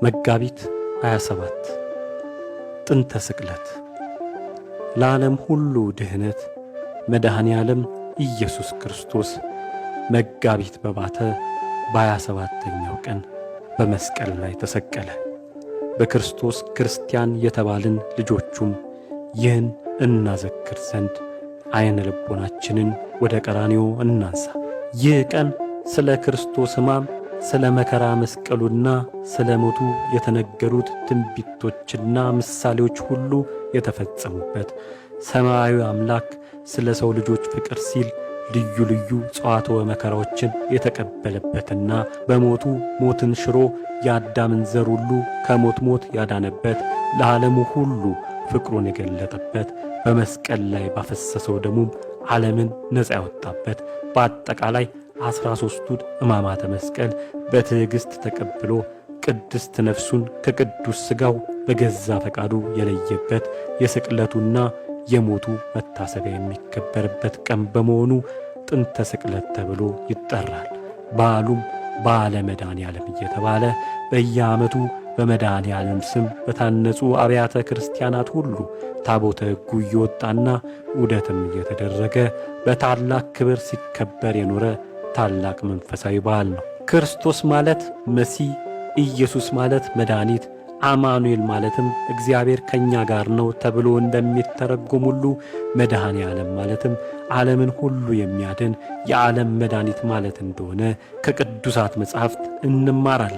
መጋቢት 27 ጥንተ ስቅለት ለዓለም ሁሉ ድህነት መድኃኔ ዓለም ኢየሱስ ክርስቶስ መጋቢት በባተ በ27ኛው ቀን በመስቀል ላይ ተሰቀለ። በክርስቶስ ክርስቲያን የተባልን ልጆቹም ይህን እናዘክር ዘንድ ዓይነ ልቦናችንን ወደ ቀራንዮ እናንሳ። ይህ ቀን ስለ ክርስቶስ ሕማም ስለ መከራ መስቀሉና ስለ ሞቱ የተነገሩት ትንቢቶችና ምሳሌዎች ሁሉ የተፈጸሙበት ሰማያዊ አምላክ ስለ ሰው ልጆች ፍቅር ሲል ልዩ ልዩ ጸዋትወ መከራዎችን የተቀበለበትና በሞቱ ሞትን ሽሮ የአዳምን ዘር ሁሉ ከሞት ሞት ያዳነበት ለዓለሙ ሁሉ ፍቅሩን የገለጠበት በመስቀል ላይ ባፈሰሰው ደሙም ዓለምን ነፃ ያወጣበት በአጠቃላይ 13ቱን ሕማማተ መስቀል በትዕግሥት ተቀብሎ ቅድስት ነፍሱን ከቅዱስ ሥጋው በገዛ ፈቃዱ የለየበት የስቅለቱና የሞቱ መታሰቢያ የሚከበርበት ቀን በመሆኑ ጥንተ ስቅለት ተብሎ ይጠራል። በዓሉም በዓለ መድኃኔ ዓለም እየተባለ በየዓመቱ በመድኃኔ ዓለም ስም በታነጹ አብያተ ክርስቲያናት ሁሉ ታቦተ ሕጉ እየወጣና ዑደትም እየተደረገ በታላቅ ክብር ሲከበር የኖረ ታላቅ መንፈሳዊ በዓል ነው። ክርስቶስ ማለት መሲህ፣ ኢየሱስ ማለት መድኃኒት፣ አማኑኤል ማለትም እግዚአብሔር ከእኛ ጋር ነው ተብሎ እንደሚተረጎም ሁሉ መድኃኔ ዓለም ማለትም ዓለምን ሁሉ የሚያድን የዓለም መድኃኒት ማለት እንደሆነ ከቅዱሳት መጻሕፍት እንማራለን።